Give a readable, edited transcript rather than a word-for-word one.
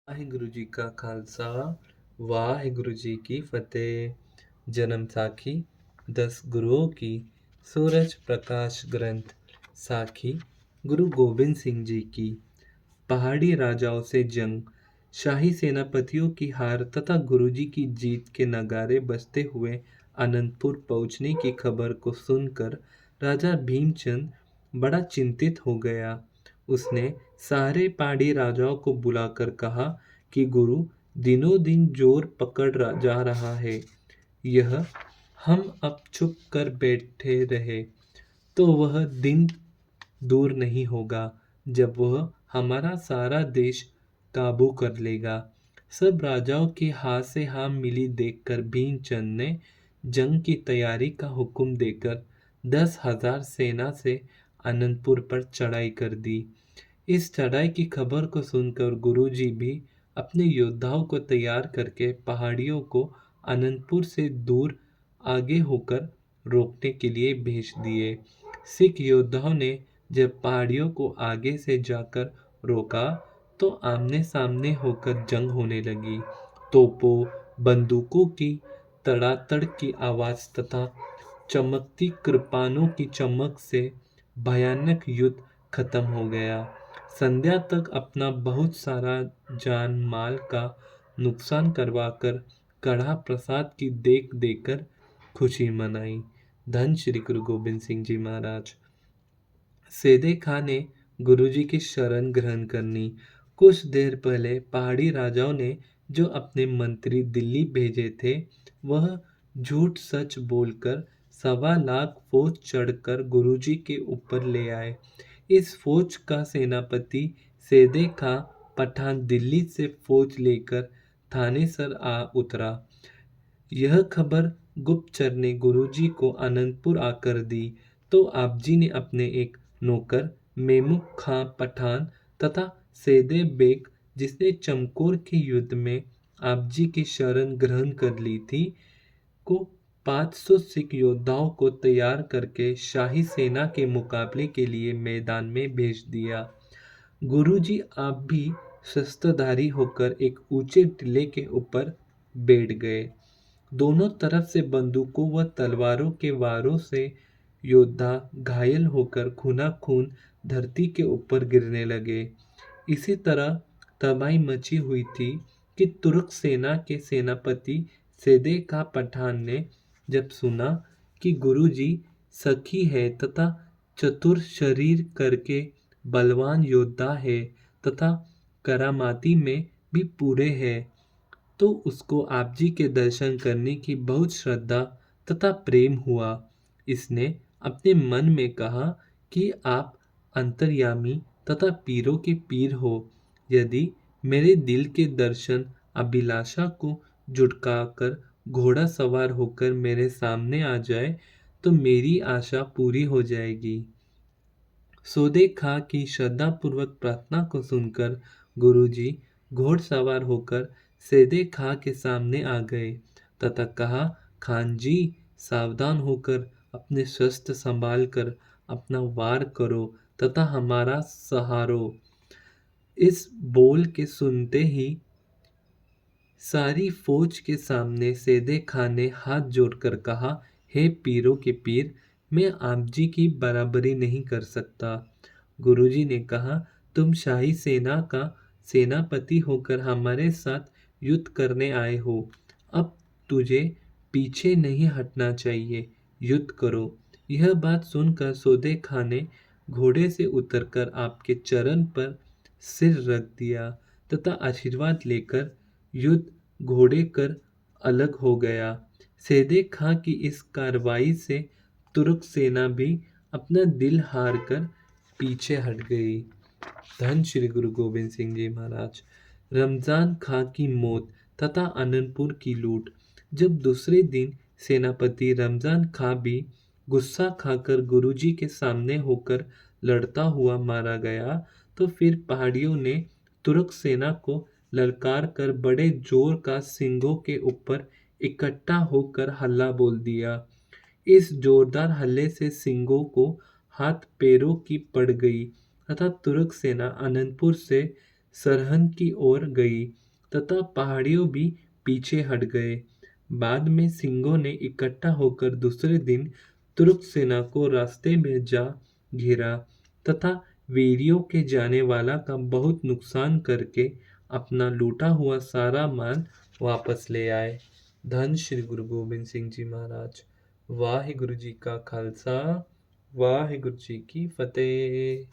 ਵਾਹਿਗੁਰੂ ਜੀ ਕਾ ਖਾਲਸਾ ਵਾਹਿਗੁਰੂ ਜੀ ਕੀ फतेह। जन्म साखी 10 गुरुओं की सूरज प्रकाश ग्रंथ साखी गुरु गोबिंद सिंह जी की पहाड़ी राजाओं से जंग, शाही सेनापतियों की हार तथा गुरुजी की जीत के नगारे बजते हुए अनंतपुर पहुंचने की खबर को सुनकर राजा भीमचंद बड़ा चिंतित हो गया। उसने सारे पहाड़ी राजाओं को बुलाकर कहा कि गुरु दिनों दिन जोर जा रहा है। यह हम अब चुप कर बैठे रहे तो वह दिन दूर नहीं होगा जब वह हमारा सारा देश काबू कर लेगा। सब राजाओं के हाथ से हाँ मिली देखकर भीमचंद ने जंग की तैयारी का हुक्म देकर 10,000 सेना से अनंतपुर पर चढ़ाई कर दी। इस चढ़ाई की खबर को सुनकर गुरुजी भी अपने योद्धाओं को तैयार करके पहाड़ियों को अनंतपुर से दूर आगे होकर रोकने के लिए भेज दिए। सिख योद्धाओं ने जब पहाड़ियों को आगे से जाकर रोका तो आमने सामने होकर जंग होने लगी। तोपों, बंदूकों की तड़ातड़ की आवाज तथा चमकती कृपानों की चमक से भयानक युद्ध खत्म हो गया। संध्या तक अपना बहुत सारा जान माल का नुकसान करवाकर कड़ा प्रसाद की देख देकर खुशी मनाई। धन श्री गुरु गोबिंद सिंह जी महाराज। सेदे खां ने गुरुजी की शरण ग्रहण करनी। कुछ देर पहले पहाड़ी राजाओं ने जो अपने मंत्री दिल्ली भेजे थे वह झूठ सच बोलकर 1.25 लाख फौज चढ़कर गुरुजी के ऊपर ले आए। इस फौज का सेनापति सेदे खां पठान दिल्ली से फौज लेकर थानेसर आ उतरा। यह खबर गुप्तचर ने गुरुजी को अनंतपुर आकर दी तो आपजी ने अपने एक नौकर मेमुख खां पठान तथा सेदे बेग जिसने चमकौर के युद्ध में आपजी की शरण ग्रहण कर ली थी को 500 सिख योद्धाओं को तैयार करके शाही सेना के मुकाबले के लिए मैदान में भेज दिया। गुरुजी आप भी शस्त्रधारी होकर एक ऊंचे टीले के ऊपर बैठ गए। दोनों तरफ से बंदूकों व तलवारों के वारों से योद्धा घायल होकर खूनाखून धरती के ऊपर गिरने लगे। इसी तरह तबाही मची हुई थी कि तुर्क सेना के सेनापति सेदे का पठान ने जब सुना कि गुरुजी सखी है तथा चतुर शरीर करके बलवान योद्धा है तथा करामाती में भी पूरे हैं तो उसको आपजी के दर्शन करने की बहुत श्रद्धा तथा प्रेम हुआ। इसने अपने मन में कहा कि आप अंतर्यामी तथा पीरों के पीर हो। यदि मेरे दिल के दर्शन अभिलाषा को जुटकाकर घोड़ा सवार होकर मेरे सामने आ जाए तो मेरी आशा पूरी हो जाएगी। सोदे खां की श्रद्धापूर्वक प्रार्थना को सुनकर गुरुजी घोड़सवार होकर सेदे खां के सामने आ गए तथा कहा, खान जी सावधान होकर अपने शस्त्र संभाल कर अपना वार करो तथा हमारा सहारो। इस बोल के सुनते ही सारी फौज के सामने सेदे खान ने हाथ जोड़कर कहा, हे पीरों के पीर, मैं आप जी की बराबरी नहीं कर सकता। गुरुजी ने कहा, तुम शाही सेना का सेनापति होकर हमारे साथ युद्ध करने आए हो। अब तुझे पीछे नहीं हटना चाहिए, युद्ध करो। यह बात सुनकर सोदे खान ने घोड़े से उतरकर आपके चरण पर सिर रख दिया तथा आशीर्वाद लेकर युद्ध घोड़े कर अलग हो गया। सेदे खां की इस कार्रवाई से तुर्क सेना भी अपना दिल हार कर पीछे हट गई। धन श्री गुरु गोबिंद सिंह जी महाराज। रमजान खां की मौत तथा आनंदपुर की लूट। जब दूसरे दिन सेनापति रमजान खां भी गुस्सा खाकर गुरुजी के सामने होकर लड़ता हुआ मारा गया तो फिर पहाड़ियों ने तुर्क सेना को ललकार कर बड़े जोर का सिंगों के ऊपर इकट्ठा होकर हल्ला बोल दिया। इस जोरदार हल्ले से सिंगों को हाथ पैरों की पड़ गई तथा तुर्क सेना अनंतपुर से सरहद की ओर गई तथा पहाड़ियों भी पीछे हट गए। बाद में सिंहों ने इकट्ठा होकर दूसरे दिन तुर्क सेना को रास्ते में जा घेरा तथा वीरियों के जाने वाला का बहुत नुकसान करके अपना लूटा हुआ सारा माल वापस ले आए। धन श्री गुरु गोबिंद सिंह जी महाराज। वाहिगुरु जी का खालसा, वाहिगुरु जी की फतेह।